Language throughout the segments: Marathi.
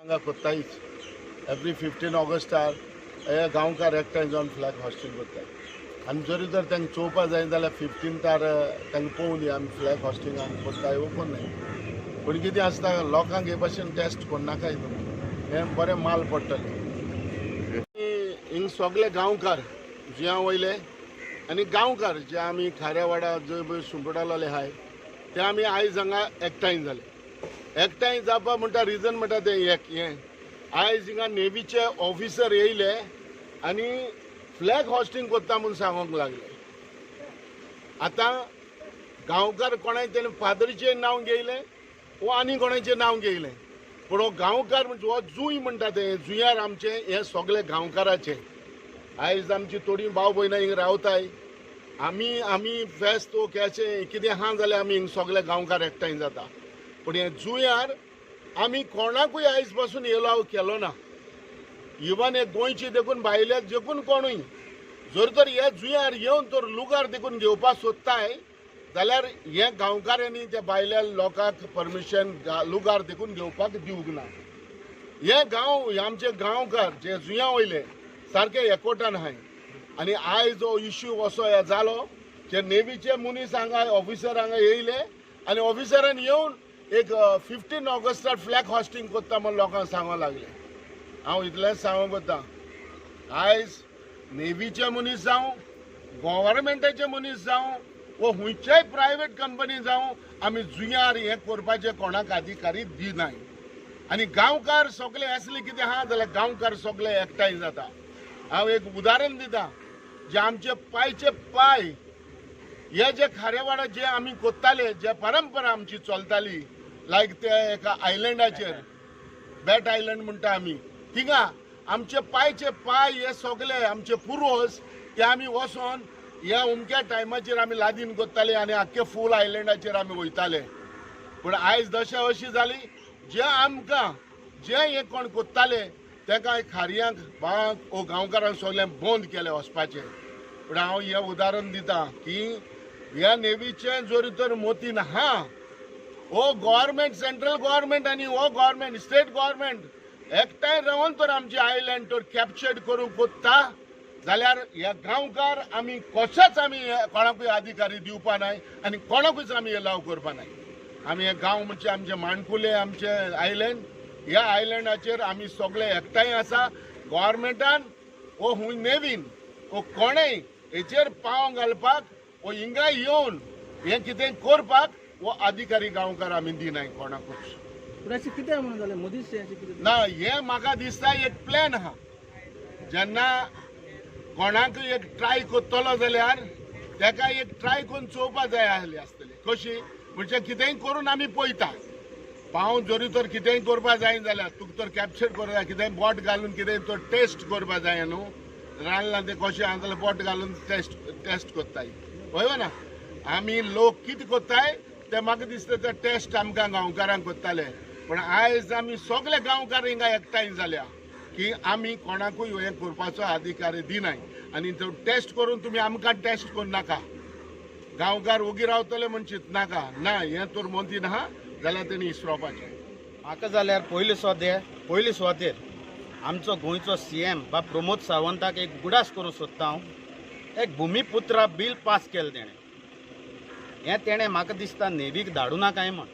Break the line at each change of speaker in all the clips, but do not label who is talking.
या कोत्ताईच एवरी 15 ऑगस्ट हे गांवकार एकठांय जावन फ्लॅग हॉस्टिंग करतात आनी जरी तर तांकां चोवपा जाय जाल्यार 15थार तांकां पळोवन या आमी फ्लॅग हॉस्टिंगाक कोत्ताय ओपन न्हय पूण कितें आसता लोकांक हे भाशेन टेस्ट कोन्नाकाय हें बरें माल पडटलें हिंग सगळे गांवकार जुंया वयले आनी गांवकार जे आमी खाऱ्यावाडा जंय पळय सुंपडालोले आहाय ते आमी आयज हांगा एकठांय जाले एकठांय जावपा म्हणटा रिजन म्हणटा तें एक हें आयज हिंगा नेवीचे ऑफिसर येयले आनी फ्लॅग हॉस्टिंग कोत्ता म्हूण सांगूंक लागले आतां गांवकार कोणाय तेणें फादरीचें नांव घेयलें वो आनी कोणाचें नांव घेयलें पूण हो गांवकार म्हणजे हो जुंय म्हणटा तें जुंयार आमचें हें सगळें गांवकाराचें आयज आमची थोडीं भाव भयणां हिंग रावताय आमी फेस्त वो केशें कितें आहा जाल्यार आमी हिंग सगळे गांवकार एकठांय जाता पूण हे जुंयार आमी कोणाकूय आयज पासून येलाव केलो ना इवन हे गोंयचे देखून भायले देखून कोणूय जर तर हे जुंयार येवन तर लुगार देखून घेवपाक सोदताय जाल्यार हे गांवकारांनी त्या भायल्या लोकांक परमिशन लुगार देखून घेवपाक दिवंक ना हे गांव आमचे गांवकार जे जुंया वयले सारके एकवटान आहाय आनी आयज हो इश्यू असो हे जालो जे नेवीचे मनीस हांगा ऑफिसर हांगा येयले आनी ऑफिसरान येवन एक 15 ऑगस्टार फ्लॅग हॉस्टिंग कोत्ता म्हूण लोकांक सांगूंक लागले हांव इतलेंच सांगूंक वता आयज नेवीचे मनीस जावं गव्हर्मेंटाचे मनीस जावं वो खंयच्याय प्रायवेट कंपनी जावं आमी जुंयार हें करपाचें कोणाक अधिकारी दिनाय आनी गांवकार सगळे असले कितें आहा जाल्यार गांवकार सगळे एकठांय जाता हांव एक उदाहरण दिता जे आमचे पांयचे पांय हे जे खारेवाडा जे आमी कोत्ताले जे परंपरा आमची चलताली लायक ते एका आयलंडाचेर बॅट आयलंड म्हणटा आमी थिंगा आमचे पांयचे पांय हे सगळे आमचे पुर्वज ते आमी वचोन ह्या उमक्या टायमाचेर आमी लादीन कोत्ताले आनी आख्खे फूल आयलंडाचेर आमी वयताले पूण आयज दशा अशी जाली जे आमकां जे हे कोण कोत्ताले तेका खारयांक भावांक वो गांवकारांक सगळें बंद केलें वचपाचें पूण हांव हें उदाहरण दिता की ह्या नेवीचे जरी तर मोतीन आहा हो गव्हर्मेंट सेंट्रल गव्हर्मेंट आनी हो गव्हर्मेंट स्टेट गव्हर्मेंट एकठांय रावन तर आमचे आयलँड तर कॅप्चर्ड करूंक कोत्ता जाल्यार ह्या गांवकार आमी कशेंच आमी कोणाकूय अधिकारी दिवपा नाय आनी कोणाकूच आमी एलाव करपा नाय आमी हे गांव म्हणजे आमचे माणकुले आमचे आयलँड ह्या आयलँडाचेर आमी सगळे एकठांय आसा गव्हर्मेंटान वो हुंय नेवीन वो कोणेय हेचेर पांव घालपाक वो हिंगा येवन हे कितें करपाक वो अधिकारी गांवकार आमी दिनाय कोणाकूच
कितें म्हणून जालें मोदीच
ना हे म्हाका दिसता एक प्लॅन आहा जेन्ना कोणाक एक ट्राय करतलो जाल्यार तेका एक ट्राय करून चोवपा जाय आसली आसतली कशी म्हणजे कितेंय करून आमी पळयता पांव जरी तर कितेंय करपा जाय जाल्यार तुका तर कॅप्चर करपा जाय कितेंय बोट घालून कितेंय तर टेस्ट करपा जाय न्हू रांदलां तें कशें आहा जाल्यार बोट घालून टेस्ट कोत्ताय पळय ना आमी लोक कितें कोत्ताय ते म्हाका दिसता ते टेस्ट आमकां गांवकारांक कोत्ताले पण आयज आमी सगळे गांवकार हिंगा एकठांय जाल्या की आमी कोणाकूय हे करपाचो अधिकारी दिनाय आनी तो टेस्ट करून तुमी आमकां टेस्ट करून नाका गांवकार उगी रावतले म्हण चिंतनाका ना हें तर मोदीन आहा जाल्यार तेणी इसरोवपाचें
म्हाका जाल्यार पयले सुवातेर आमचो गोंयचो CM बा प्रमोद सावंताक एक गुडास करूं सोदता हांव एक भुमिपुत्रा बील पास केलें तेणें म्हाका दिसता नेवीक धाडूं नाकाय म्हण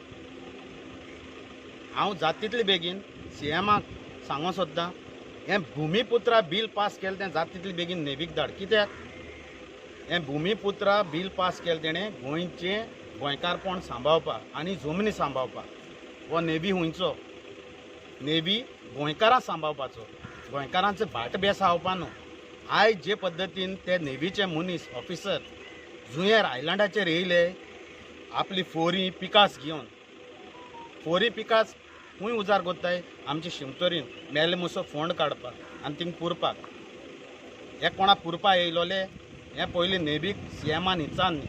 हांव जाता तितले बेगीन CMाक सांगूं सोदतां हें भुमिपुत्रा बील पास केलें तें जाता तितले बेगीन नेवीक धाड कित्याक हें भुमिपुत्रा बील पास केलें तेणें गोंयचें गोंयकारपण सांबाळपाक आनी जमनी सांबाळपाक हो नेवी हुंयचो नेवी गोंयकारां सांबाळपाचो गोंयकारांचो भाट बेसावपा न्हू आयज जे पद्दतीन ते नेव्हीचे मनीस ऑफिसर जुंयर आयलँडाचेर येयले आपली फोरी पिकास घेवन फोरी पिकास खूंय उजार कोत्ताय आमचे शिमतोरीन मेले मुसो फोंड काडपाक आनी थिंग पुरपाक हे कोणा पुरपा येयलोले हे पयलीं नेवीक सीएमान इचान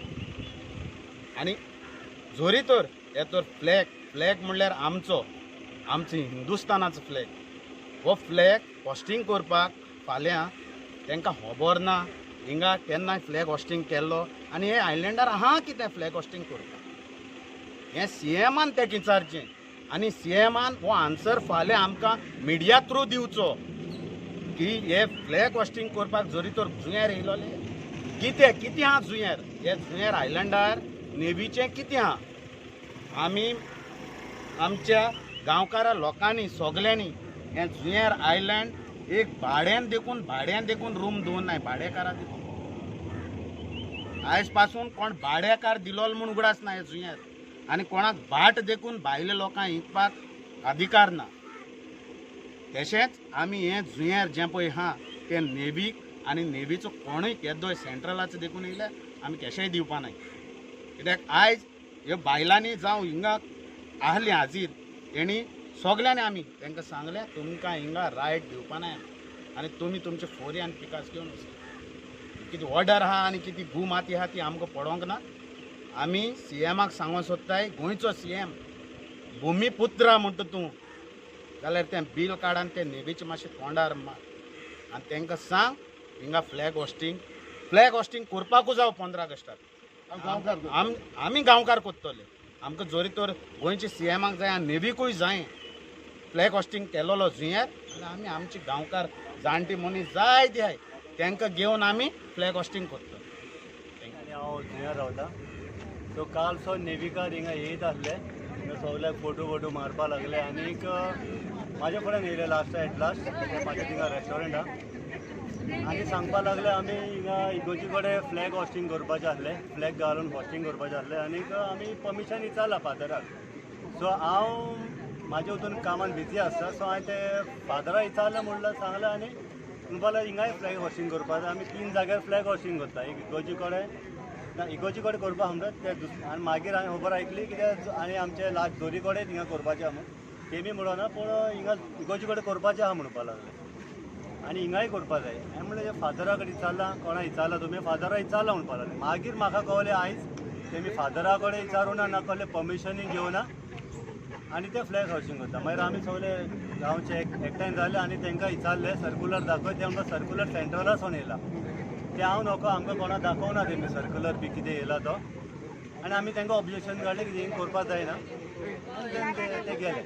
आनी जोरी तर हे तर फ्लॅग म्हणल्यार आमचो हिंदुस्तानाचो फ्लॅग हो फ्लॅग होस्टींग करपाक फाल्यां तांकां खबर ना हिंगा केन्नाय फ्लॅग होस्टींग केल्लो आनी हे आयलँडार आहा कितें फ्लॅग होस्टींग करपाक हें सीएमान तें विचारचें आनी सीएमान हो आन्सर फाल्यां आमकां मिडिया थ्रू दिवचो की हे फ्लॅग होस्टींग करपाक जोरी तर जुंयार येयलोले कितें आहा जुंयार हे जुंयार आयलँडार नेवीचें कितें आहा आमी आमच्या गांवकारा लोकांनी सगल्यांनी हें जुंयार आयलँड एक भाड्यान देखून रूम दवरनाय भाडेकारा देखून आयज पासून कोण भाड्याकार दिलोल म्हूण उगडास ना हे जुंयार आनी कोणाक भाट देखून भायल्या लोकांक इकपाक अधिकार ना तशेंच आमी हें जुंयार जें पळय आहा तें नेवीक आनी नेवीचो कोणूय केदोय सेंट्रलाचो देखून येयल्यार आमी केशेंय दिवपा नाय कित्याक आयज ह्यो बायलांनी जावं हिंगा आहली हाजीर तेणी सगल्यांनी आमी तांकां सांगलें तुमकां हिंगा रायट दिवपा नाय आनी तुमी तुमचे फोरी आनी पिकास घेवन वचून कितें ऑर्डर आहा आनी कितें भू माती आहा ती आमकां पडोवंक ना आमी सीएमाक सांगूंक सोदताय गोंयचो सीएम भुमीपुत्रा म्हणटा तूं जाल्यार तें बील काड आनी तें नेवीचें मातशें तोंडार मार आनी तांकां सांग हिंगा फ्लॅग होस्टींग करपाकूच जावं 15 ऑगस्टाक आमी गांवकार कोत्तले आमकां जोरी तर गोंयच्या सीएमाक जाय आनी नेवीकूय जाय फ्लॅग होस्टींग केलोलो जुंयार आनी आमी आमचे गांवकार जाणटी मनीस जाय ते आहाय तांकां घेवन आमी फ्लॅग होस्टींग कोत्तले
हांव जुंयार रावता सो काल सो नेविकार हिंगा येयत आसले सगल्याक फोटो मारपा लागले आनीक म्हाजे फुड्यान येयले एट लास्ट म्हाज्या थिंगा रेस्टॉरंटा आनी सांगपा लागले आमी हिंगा इगोर्जी कडेन फ्लॅग होस्टींग करपाचें आसलें फ्लॅग घालून होस्टींग करपाचें आसलें आनीक आमी परमिशन इचारला फादराक सो हांव म्हाज्या हितून कामान बिजी आसता सो हांवें ते फादराक इचारलें म्हणल्यार सांगलें आनी म्हणपा लागले हिंगाय फ्लॅग होस्टींग करपाचें आमी 3 जाग्यार फ्लॅग होस्टींग करता एक इगोर्जी कडेन ना इगोर्जी कडेन करपा म्हणटा ते आनी मागीर हांवें खबर आयकली कित्याक आनी आमचे लास्ट जोरी कडेन हिंगा करपाचें आहा म्हणून तेमी म्हणना पूण हिंगा इगोर्जी कडेन करपाचें आहा म्हणपा लागले आनी हिंगाय करपा जाय हांवें म्हणलें फादरा कडेन इचारलां कोणा इचारलां तुमी फादरा इचारलां म्हणपा लागलें मागीर म्हाका कळलें आयज तेमी फादरा कडेन इचारूना ना कहलें परमिशनूय घेवना आनी ते फ्लॅग होस्टींग करता मागीर आमी सगळे गांवचे एकठांय जाले आनी तांकां इचारलें सर्कुलर दाखय ते आमकां सर्कुलर सेंट्रलासून येयला ते हांव नको आमकां कोणा दाखोवना तेमी सर्कुलर बी कितें येयला तो आनी आमी तांकां ऑब्जेक्शन काडलें की हिंग करपा जायना आनी ते गेले